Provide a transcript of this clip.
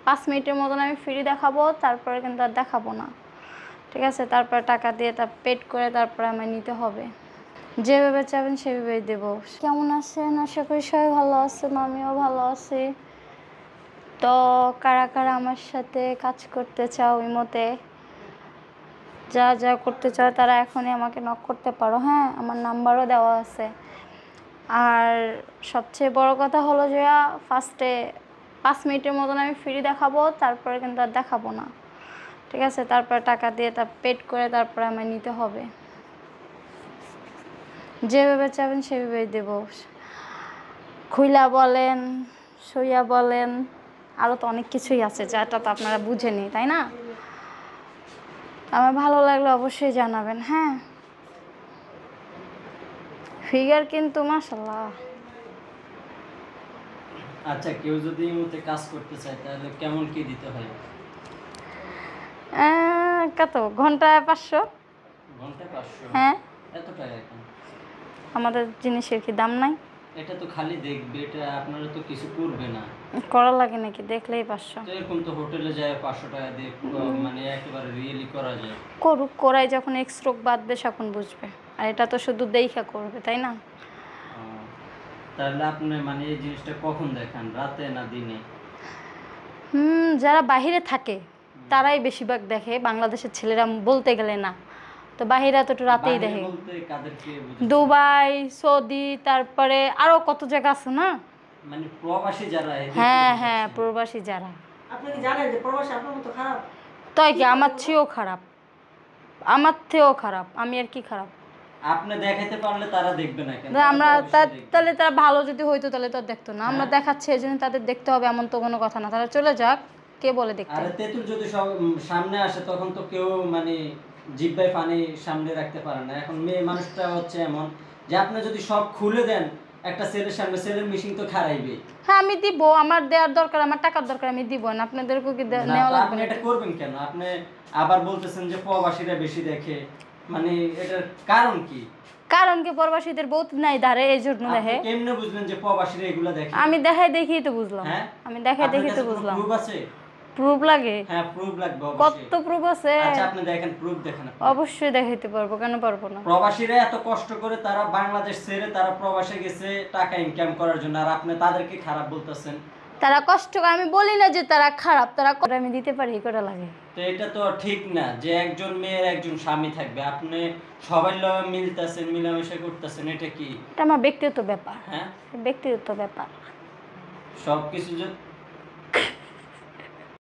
5 মিনিটের মতন আমি ফ্রি দেখাবো, তারপরে কিন্তু আর দেখাবো না, ঠিক আছে? তারপরে টাকা দিয়ে পেড করে তারপরে আমায় নিতে হবে। যেভাবে চাবেন সেভাবেই দেবো। কেমন আছেন? আশা করি সবাই ভালো আছেন, আমিও ভালো আছি। তো কারা কারা আমার সাথে কাজ করতে চাও ইমোতে, যা যা করতে চাও তারা এখনই আমাকে নক করতে পারো। হ্যাঁ, আমার নাম্বারও দেওয়া আছে। আর সবচেয়ে বড় কথা হলো যে ফার্স্টে 5 মিনিটের মতন আমি ফ্রি দেখাবো, তারপরে কিন্তু আর দেখাবো না, ঠিক আছে? তারপরে টাকা দিয়ে পেড করে তারপরে আমায় নিতে হবে। যেভাবে চাবেন সেভাবেই দেবো। খুইলা বলেন, সইয়া বলেন, আরও তো অনেক কিছুই আছে যেটা তো আপনারা বুঝেনি, তাই না? আমার ভালো লাগলে অবশ্যই জানাবেন। হ্যাঁ, ফিগার কিন্তু মাশাআল্লাহ। আচ্ছা, কেউ যদি ইমোতে কাজ করতে চায় তাহলে কেমন কি দিতে হয়? কত ঘন্টায় 500? ঘন্টায় 500? হ্যাঁ। এত টাকা কেন? আমাদের জিনিসের কি দাম নাই? এটা তো খালি দেখবে, এটা আপনারা তো কিছু করবে না। করা লাগে নাকি? দেখলেই 500? তো এরকম তো হোটেলে যায় 500 টাকা দিয়ে মানে একেবারে রিয়েলি করা যায়। করুক, করাই যখন এক্সট্রোক বাঁধবে তখন বুঝবে। আর এটা তো শুধু দেখা করবে, তাই না? তাহলে আপনি মানে এই জিনিসটা কখন দেখান, রাতে না দিনে? যারা বাহিরে থাকে তারাই বেশিরভাগ দেখে, বাংলাদেশের ছেলেরা বলতে গেলে না। তো বাহিরা তো একটু রাতেই দেখে। দুবাই, সৌদি, তারপরে আরও কত জায়গা আছে না, মানে প্রবাসী যারা। হ্যাঁ হ্যাঁ, প্রবাসী যারা। আপনি কি জানেন যে প্রবাসী আপনার মতো খারাপ? তাই কি? আমার চেয়েও খারাপ, আমার থেকেও খারাপ। আমি আর কি খারাপ? আপনি দেখাইতে পারলে তারা দেখবে না কেন? আমরা তাহলে তারা ভালো যদি হইতো তাহলে তো দেখতো না। আমরা দেখাচ্ছি এই জন্য তাদের দেখতে হবে এমন তো কোনো কথা না। তারা চলে যাক, কে বলে দেখতে? আরে তেতুল যদি সব সামনে আসে তখন তো কেউ মানে জিহ্বায় পানি সামনে রাখতে পারে না। এখন মেয়ে মানুষটা হচ্ছে এমন যে আপনি যদি সব খুলে দেন একটা ছেলের সামনে, ছেলের মিশিং তো খারাইবে। হ্যাঁ, আমি দিব, আমার দেওয়ার দরকার, আমার টাকার দরকার, আমি দিব না। আপনাদেরকে কি নেওয়া লাগবে? আপনি এটা করবেন কেন? আপনি আবার বলতেছেন যে প্রবাসীরা বেশি দেখে, মানে এটার কারণ কি? কারণ কি? প্রবাসীদের বহুত নাই ধারে, এই জন্য দেখে। কেমনে বুঝলেন যে প্রবাসীরা এগুলা দেখে? আমি দেখাই দেখি তো বুঝলাম। হ্যাঁ, আমি দেখাই দেখি তো বুঝলাম। প্রুফ আছে? প্রুফ লাগে? হ্যাঁ, প্রুফ লাগবে অবশ্যই। কত প্রুফ আছে? আচ্ছা, আপনি দেখেন, প্রুফ দেখেন। অবশ্যই দেখাইতে পারবো, কেন পারবো না? প্রবাসীরা এত কষ্ট করে তারা বাংলাদেশ ছেড়ে তারা প্রবাসে গেছে টাকা ইনকাম করার জন্য, আর আপনি তাদেরকে খারাপ বলতেছেন। তারা কষ্ট করে, আমি বলি না যে তারা খারাপ, তারা করে, আমি দিতে পারি, করে লাগে। তো এটা তো ঠিক না যে একজন মেয়ের একজন স্বামী থাকবে, আপনি সবাই লগে মিলতেছেন, মিলামেশা করতেছেন, এটা কি? এটা আমার ব্যক্তিগত ব্যাপার। হ্যাঁ, ব্যক্তিগত ব্যাপার। সবকিছু